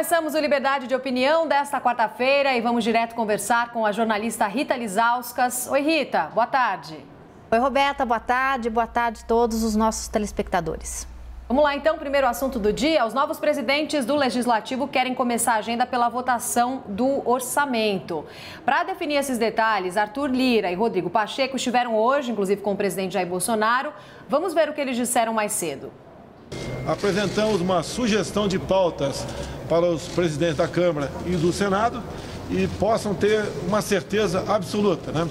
Começamos o Liberdade de Opinião desta quarta-feira e vamos direto conversar com a jornalista Rita Lizauskas. Oi, Rita, boa tarde. Oi, Roberta, boa tarde a todos os nossos telespectadores. Vamos lá, então, primeiro assunto do dia. Os novos presidentes do Legislativo querem começar a agenda pela votação do orçamento. Para definir esses detalhes, Arthur Lira e Rodrigo Pacheco estiveram hoje, inclusive com o presidente Jair Bolsonaro. Vamos ver o que eles disseram mais cedo. Apresentamos uma sugestão de pautas para os presidentes da Câmara e do Senado e possam ter uma certeza absoluta, né?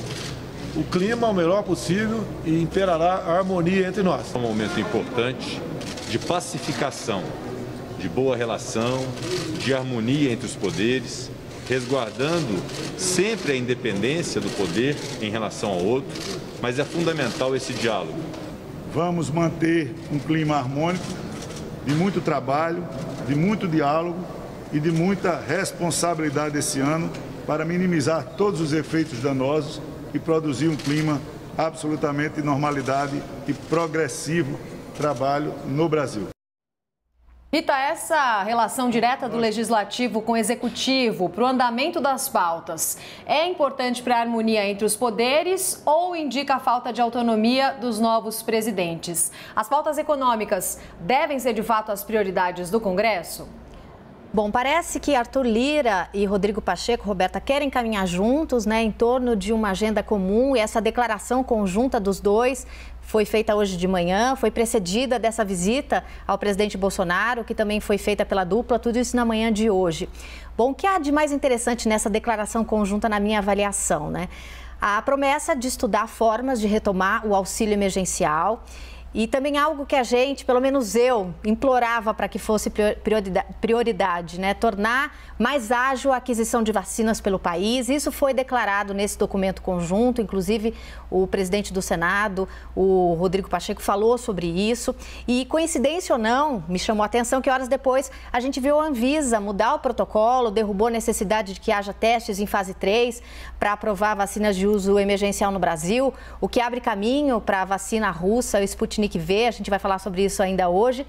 O clima é o melhor possível e imperará a harmonia entre nós. É um momento importante de pacificação, de boa relação, de harmonia entre os poderes, resguardando sempre a independência do poder em relação ao outro, mas é fundamental esse diálogo. Vamos manter um clima harmônico, de muito trabalho, de muito diálogo e de muita responsabilidade esse ano para minimizar todos os efeitos danosos e produzir um clima absolutamente de normalidade e progressivo trabalho no Brasil. Rita, essa relação direta do Legislativo com o Executivo para o andamento das pautas é importante para a harmonia entre os poderes ou indica a falta de autonomia dos novos presidentes? As pautas econômicas devem ser de fato as prioridades do Congresso? Bom, parece que Arthur Lira e Rodrigo Pacheco, Roberta, querem caminhar juntos, né, em torno de uma agenda comum, e essa declaração conjunta dos dois foi feita hoje de manhã, foi precedida dessa visita ao presidente Bolsonaro, que também foi feita pela dupla, tudo isso na manhã de hoje. Bom, o que há de mais interessante nessa declaração conjunta, na minha avaliação, né? A promessa de estudar formas de retomar o auxílio emergencial. E também algo que a gente, pelo menos eu, implorava para que fosse prioridade, né? Tornar mais ágil a aquisição de vacinas pelo país. Isso foi declarado nesse documento conjunto, inclusive o presidente do Senado, o Rodrigo Pacheco, falou sobre isso. E coincidência ou não, me chamou a atenção que horas depois a gente viu a Anvisa mudar o protocolo, derrubou a necessidade de que haja testes em fase 3 para aprovar vacinas de uso emergencial no Brasil, o que abre caminho para a vacina russa, o Sputnik V, a gente vai falar sobre isso ainda hoje.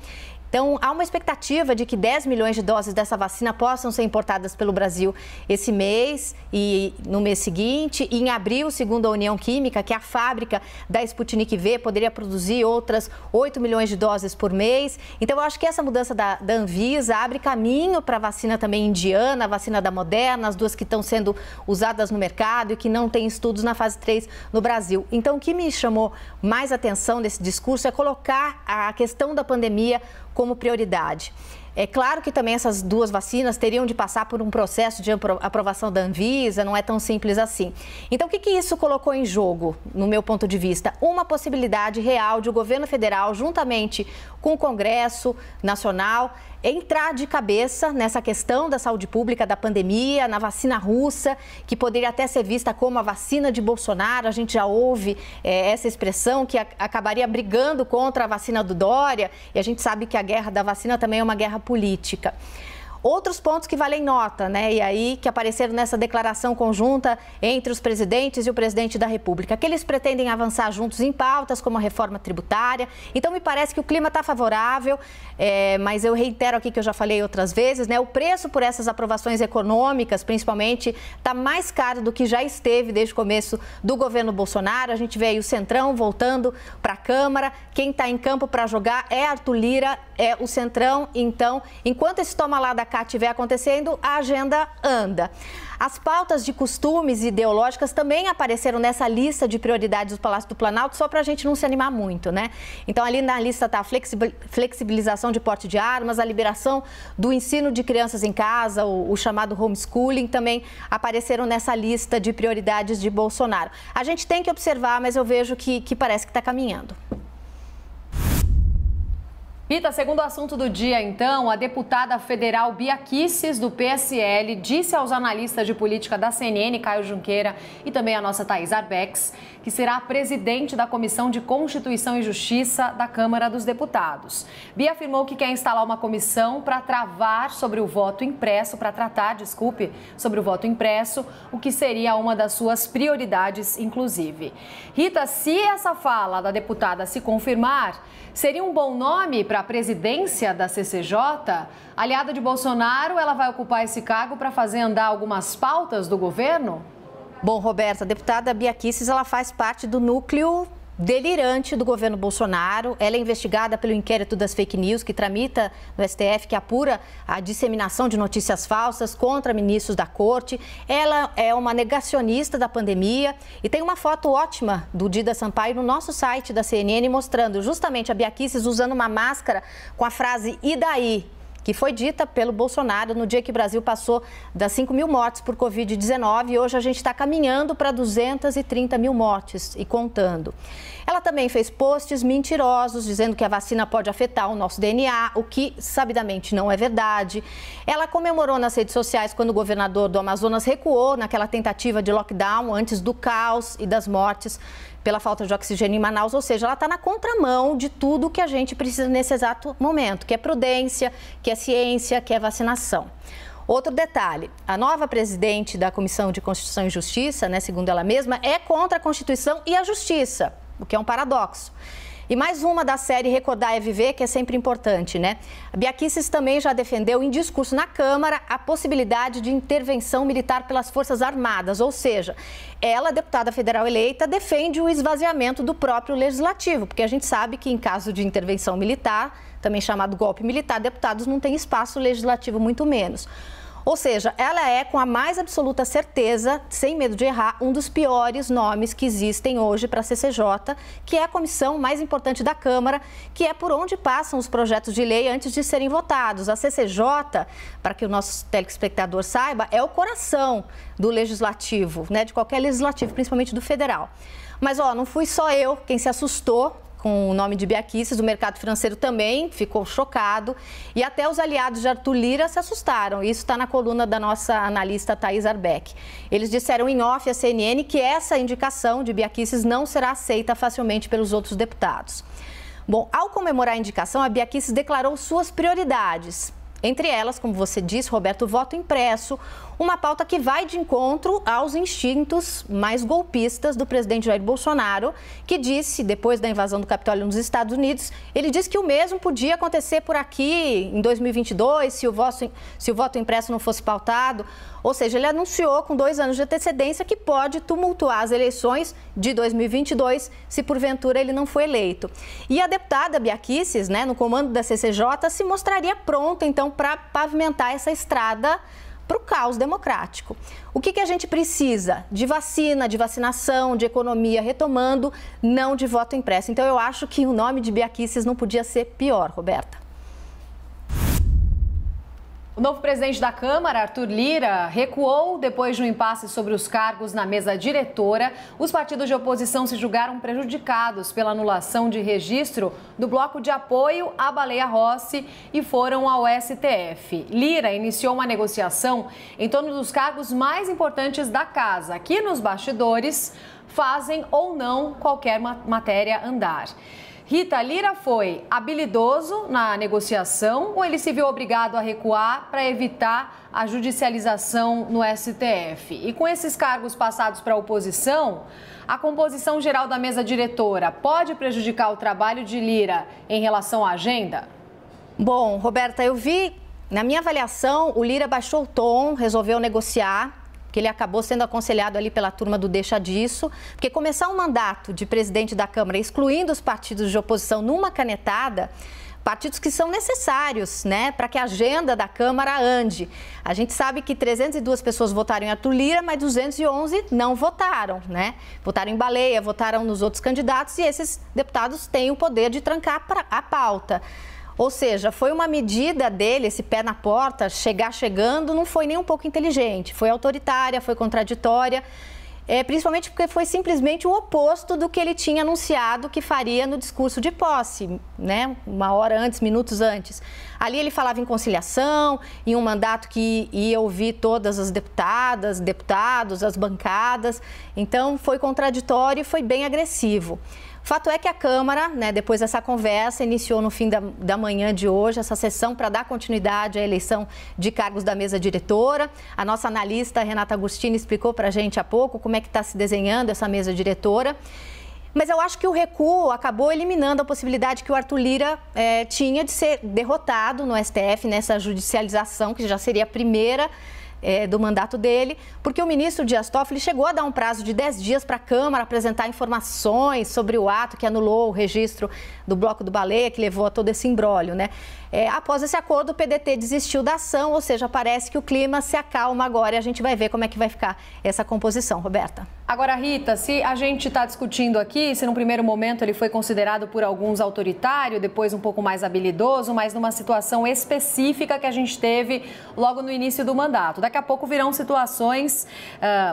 Então, há uma expectativa de que 10 milhões de doses dessa vacina possam ser importadas pelo Brasil esse mês e no mês seguinte. E em abril, segundo a União Química, que é a fábrica da Sputnik V, poderia produzir outras 8 milhões de doses por mês. Então, eu acho que essa mudança da Anvisa abre caminho para a vacina também indiana, a vacina da Moderna, as duas que estão sendo usadas no mercado e que não têm estudos na fase 3 no Brasil. Então, o que me chamou mais atenção nesse discurso é colocar a questão da pandemia como prioridade. É claro que também essas duas vacinas teriam de passar por um processo de aprovação da Anvisa, não é tão simples assim. Então, o que isso colocou em jogo, no meu ponto de vista? Uma possibilidade real de o governo federal, juntamente com o Congresso Nacional, entrar de cabeça nessa questão da saúde pública, da pandemia, na vacina russa, que poderia até ser vista como a vacina de Bolsonaro. A gente já ouve essa expressão, que acabaria brigando contra a vacina do Dória, e a gente sabe que a guerra da vacina também é uma guerra política. Outros pontos que valem nota, né? E aí que apareceram nessa declaração conjunta entre os presidentes e o presidente da República, que eles pretendem avançar juntos em pautas como a reforma tributária. Então, me parece que o clima está favorável, mas eu reitero aqui que eu já falei outras vezes, né? O preço por essas aprovações econômicas, principalmente, está mais caro do que já esteve desde o começo do governo Bolsonaro. A gente vê aí o Centrão voltando para a Câmara. Quem está em campo para jogar é Arthur Lira, é o Centrão. Então, enquanto esse toma lá da cá estiver acontecendo, a agenda anda. As pautas de costumes ideológicas também apareceram nessa lista de prioridades do Palácio do Planalto, só para a gente não se animar muito, né? Então, ali na lista está a flexibilização de porte de armas, a liberação do ensino de crianças em casa, o chamado homeschooling, também apareceram nessa lista de prioridades de Bolsonaro. A gente tem que observar, mas eu vejo que parece que está caminhando. Rita, segundo o assunto do dia, então, a deputada federal Bia Kicis, do PSL, disse aos analistas de política da CNN, Caio Junqueira, e também a nossa Thaís Arbex, que será a presidente da Comissão de Constituição e Justiça da Câmara dos Deputados. Bia afirmou que quer instalar uma comissão para tratar sobre o voto impresso, o que seria uma das suas prioridades, inclusive. Rita, se essa fala da deputada se confirmar, seria um bom nome para a presidência da CCJ? Aliada de Bolsonaro, ela vai ocupar esse cargo para fazer andar algumas pautas do governo? Bom, Roberta, a deputada Bia Kicis, ela faz parte do núcleo delirante do governo Bolsonaro. Ela é investigada pelo inquérito das fake news que tramita no STF, que apura a disseminação de notícias falsas contra ministros da corte. Ela é uma negacionista da pandemia e tem uma foto ótima do Dida Sampaio no nosso site da CNN mostrando justamente a Bia Kicis usando uma máscara com a frase "e daí?", que foi dita pelo Bolsonaro no dia que o Brasil passou das 5 mil mortes por Covid-19 e hoje a gente está caminhando para 230 mil mortes e contando. Ela também fez posts mentirosos dizendo que a vacina pode afetar o nosso DNA, o que sabidamente não é verdade. Ela comemorou nas redes sociais quando o governador do Amazonas recuou naquela tentativa de lockdown antes do caos e das mortes pela falta de oxigênio em Manaus, ou seja, ela está na contramão de tudo que a gente precisa nesse exato momento, que é prudência, que é ciência, que é vacinação. Outro detalhe, a nova presidente da Comissão de Constituição e Justiça, segundo ela mesma, é contra a Constituição e a Justiça, o que é um paradoxo. E mais uma da série Recordar é Viver, que é sempre importante, A Bia Kicis também já defendeu em discurso na Câmara a possibilidade de intervenção militar pelas Forças Armadas, ou seja, ela, deputada federal eleita, defende o esvaziamento do próprio Legislativo, porque a gente sabe que em caso de intervenção militar, também chamado golpe militar, deputados não têm espaço legislativo, muito menos. Ou seja, ela é, com a mais absoluta certeza, sem medo de errar, um dos piores nomes que existem hoje para a CCJ, que é a comissão mais importante da Câmara, que é por onde passam os projetos de lei antes de serem votados. A CCJ, para que o nosso telespectador saiba, é o coração do legislativo, de qualquer legislativo, principalmente do federal. Mas, não fui só eu quem se assustou com o nome de Bia Kicis, o mercado financeiro também ficou chocado e até os aliados de Arthur Lira se assustaram. Isso está na coluna da nossa analista Thaís Arbeck. Eles disseram em off à CNN que essa indicação de Bia Kicis não será aceita facilmente pelos outros deputados. Bom, ao comemorar a indicação, a Bia Kicis declarou suas prioridades. Entre elas, como você disse, Roberto, o voto impresso, uma pauta que vai de encontro aos instintos mais golpistas do presidente Jair Bolsonaro, que disse, depois da invasão do Capitólio nos Estados Unidos, ele disse que o mesmo podia acontecer por aqui em 2022, se o voto impresso não fosse pautado. Ou seja, ele anunciou com 2 anos de antecedência que pode tumultuar as eleições de 2022, se porventura ele não for eleito. E a deputada Bia Kicis, no comando da CCJ, se mostraria pronta, então, para pavimentar essa estrada para o caos democrático. O que a gente precisa? De vacina, de vacinação, de economia retomando, não de voto impresso. Então, eu acho que o nome de Bia Kicis não podia ser pior, Roberta. O novo presidente da Câmara, Arthur Lira, recuou depois de um impasse sobre os cargos na mesa diretora. Os partidos de oposição se julgaram prejudicados pela anulação de registro do bloco de apoio à Baleia Rossi e foram ao STF. Lira iniciou uma negociação em torno dos cargos mais importantes da casa, que nos bastidores fazem ou não qualquer matéria andar. Rita, Lira foi habilidoso na negociação ou ele se viu obrigado a recuar para evitar a judicialização no STF? E com esses cargos passados para a oposição, a composição geral da mesa diretora pode prejudicar o trabalho de Lira em relação à agenda? Bom, Roberta, eu vi, na minha avaliação, o Lira baixou o tom, resolveu negociar, que ele acabou sendo aconselhado ali pela turma do deixa disso, porque começar um mandato de presidente da Câmara excluindo os partidos de oposição numa canetada, partidos que são necessários, para que a agenda da Câmara ande. A gente sabe que 302 pessoas votaram em Arthur Lira, mas 211 não votaram, Votaram em Baleia, votaram nos outros candidatos e esses deputados têm o poder de trancar a pauta. Ou seja, foi uma medida dele, esse pé na porta, chegando, não foi nem um pouco inteligente. Foi autoritária, foi contraditória. principalmente porque foi simplesmente o oposto do que ele tinha anunciado que faria no discurso de posse, né? Uma hora antes, minutos antes. Ali ele falava em conciliação, em um mandato que ia ouvir todas as deputadas, deputados, as bancadas. Então, foi contraditório e foi bem agressivo. Fato é que a Câmara, né, depois dessa conversa, iniciou no fim da manhã de hoje essa sessão para dar continuidade à eleição de cargos da mesa diretora. A nossa analista, Renata Agostini, explicou para a gente há pouco como é que está se desenhando essa mesa diretora. Mas eu acho que o recuo acabou eliminando a possibilidade que o Arthur Lira tinha de ser derrotado no STF, nessa judicialização, que já seria a primeira do mandato dele, porque o ministro Dias Toffoli chegou a dar um prazo de 10 dias para a Câmara apresentar informações sobre o ato que anulou o registro do Bloco do Baleia, que levou a todo esse imbróglio, né? Após esse acordo, o PDT desistiu da ação, ou seja, parece que o clima se acalma agora e a gente vai ver como é que vai ficar essa composição. Roberta. Agora, Rita, se a gente está discutindo aqui, se num primeiro momento ele foi considerado por alguns autoritário, depois um pouco mais habilidoso, mas numa situação específica que a gente teve logo no início do mandato. Daqui a pouco virão situações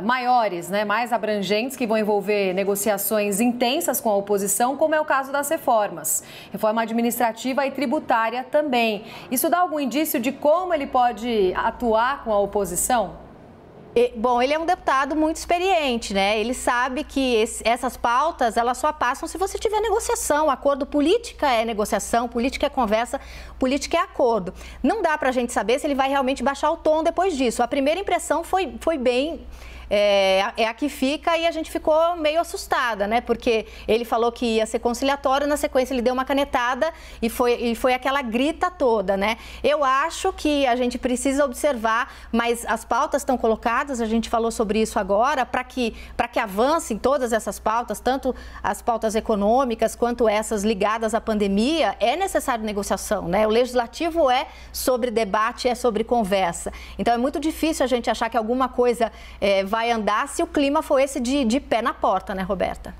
maiores, né, mais abrangentes, que vão envolver negociações intensas com a oposição, como é o caso das reformas. Reforma administrativa e tributária também. Isso dá algum indício de como ele pode atuar com a oposição? Bom, ele é um deputado muito experiente, né? Ele sabe que essas pautas, elas só passam se você tiver negociação. Acordo, política é negociação, política é conversa, política é acordo. Não dá pra gente saber se ele vai realmente baixar o tom depois disso. A primeira impressão foi bem... a que fica, e a gente ficou meio assustada, né? Porque ele falou que ia ser conciliatório, na sequência ele deu uma canetada e foi aquela grita toda, né? Eu acho que a gente precisa observar, mas as pautas estão colocadas, a gente falou sobre isso agora, para que avancem todas essas pautas, tanto as pautas econômicas quanto essas ligadas à pandemia, é necessário negociação, né? O legislativo é sobre debate, é sobre conversa. Então é muito difícil a gente achar que alguma coisa vai andar se o clima for esse de pé na porta, né, Roberta?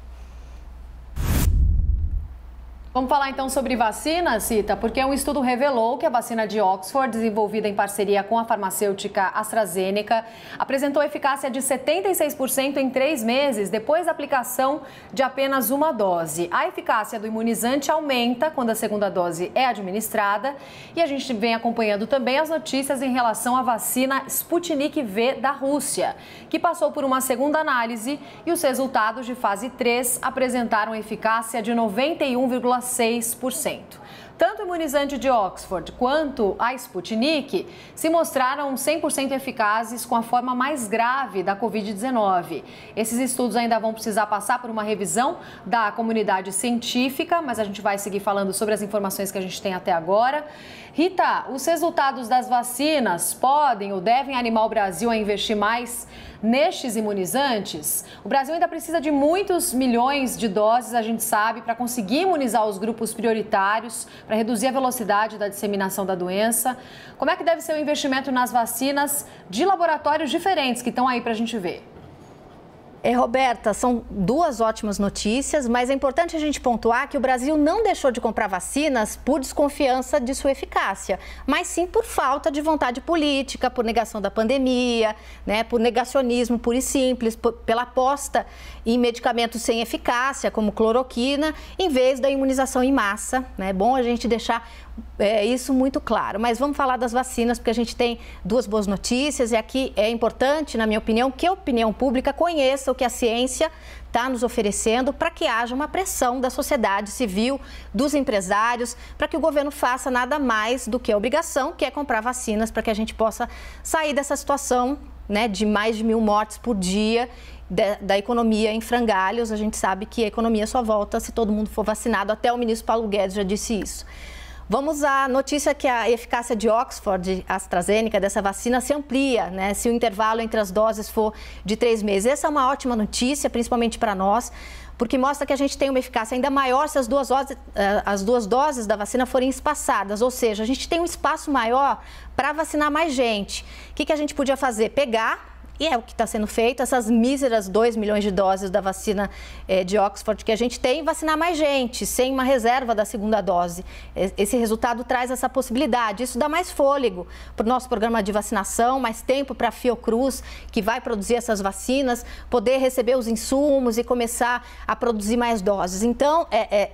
Vamos falar então sobre vacina, Cita, porque um estudo revelou que a vacina de Oxford, desenvolvida em parceria com a farmacêutica AstraZeneca, apresentou eficácia de 76% em 3 meses depois da aplicação de apenas uma dose. A eficácia do imunizante aumenta quando a segunda dose é administrada, e a gente vem acompanhando também as notícias em relação à vacina Sputnik V da Rússia, que passou por uma segunda análise e os resultados de fase 3 apresentaram eficácia de 91,6%. Tanto o imunizante de Oxford quanto a Sputnik se mostraram 100% eficazes com a forma mais grave da Covid-19. Esses estudos ainda vão precisar passar por uma revisão da comunidade científica, mas a gente vai seguir falando sobre as informações que a gente tem até agora. Rita, os resultados das vacinas podem ou devem animar o Brasil a investir mais nestes imunizantes? O Brasil ainda precisa de muitos milhões de doses, a gente sabe, para conseguir imunizar os grupos prioritários, para reduzir a velocidade da disseminação da doença. Como é que deve ser o investimento nas vacinas de laboratórios diferentes que estão aí para a gente ver? Roberta, são 2 ótimas notícias, mas é importante a gente pontuar que o Brasil não deixou de comprar vacinas por desconfiança de sua eficácia, mas sim por falta de vontade política, por negação da pandemia, né, por negacionismo puro e simples, pela aposta em medicamentos sem eficácia, como cloroquina, em vez da imunização em massa, né? É bom a gente deixar isso muito claro. Mas vamos falar das vacinas, porque a gente tem 2 boas notícias, e aqui é importante, na minha opinião, que a opinião pública conheça o que a ciência está nos oferecendo, para que haja uma pressão da sociedade civil, dos empresários, para que o governo faça nada mais do que a obrigação, que é comprar vacinas, para que a gente possa sair dessa situação, né, de mais de 1.000 mortes por dia, da economia em frangalhos. A gente sabe que a economia só volta se todo mundo for vacinado, até o ministro Paulo Guedes já disse isso. Vamos à notícia que a eficácia de Oxford, AstraZeneca, dessa vacina se amplia, né, se o intervalo entre as doses for de 3 meses. Essa é uma ótima notícia, principalmente para nós, porque mostra que a gente tem uma eficácia ainda maior se as duas doses da vacina forem espaçadas, ou seja, a gente tem um espaço maior para vacinar mais gente. O que a gente podia fazer? Pegar E é o que está sendo feito, essas míseras 2 milhões de doses da vacina de Oxford que a gente tem, vacinar mais gente, sem uma reserva da segunda dose. Esse resultado traz essa possibilidade. Isso dá mais fôlego para o nosso programa de vacinação, mais tempo para a Fiocruz, que vai produzir essas vacinas, poder receber os insumos e começar a produzir mais doses. Então,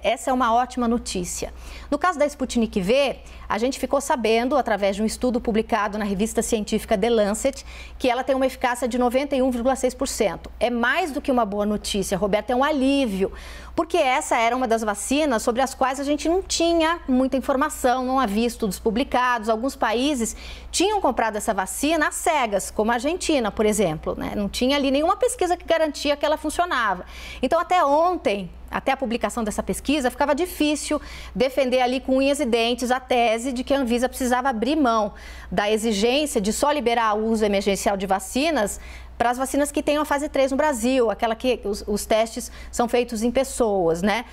essa é uma ótima notícia. No caso da Sputnik V, a gente ficou sabendo, através de um estudo publicado na revista científica The Lancet, que ela tem uma eficácia de 91,6%. É mais do que uma boa notícia, Roberto, é um alívio, porque essa era uma das vacinas sobre as quais a gente não tinha muita informação, não havia estudos publicados. Alguns países tinham comprado essa vacina às cegas, como a Argentina, por exemplo, né? Não tinha ali nenhuma pesquisa que garantia que ela funcionava. Então, até ontem, até a publicação dessa pesquisa, ficava difícil defender ali com unhas e dentes a tese de que a Anvisa precisava abrir mão da exigência de só liberar o uso emergencial de vacinas para as vacinas que tenham a fase 3 no Brasil, aquela que os testes são feitos em pessoas, né?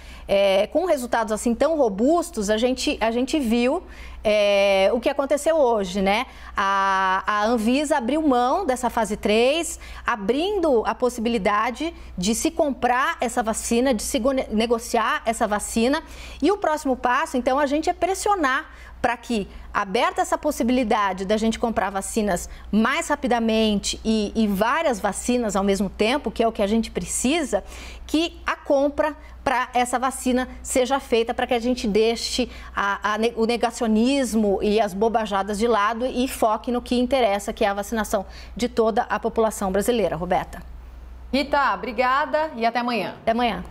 Com resultados assim tão robustos, a gente viu o que aconteceu hoje, né? A Anvisa abriu mão dessa fase 3, abrindo a possibilidade de se comprar essa vacina, de se negociar essa vacina. E o próximo passo, então, a gente é pressionar para que, aberta essa possibilidade da gente comprar vacinas mais rapidamente e várias vacinas ao mesmo tempo, que é o que a gente precisa, que a compra para essa vacina seja feita para que a gente deixe o negacionismo e as bobajadas de lado e foque no que interessa, que é a vacinação de toda a população brasileira. Roberta. Rita, obrigada e até amanhã. Até amanhã.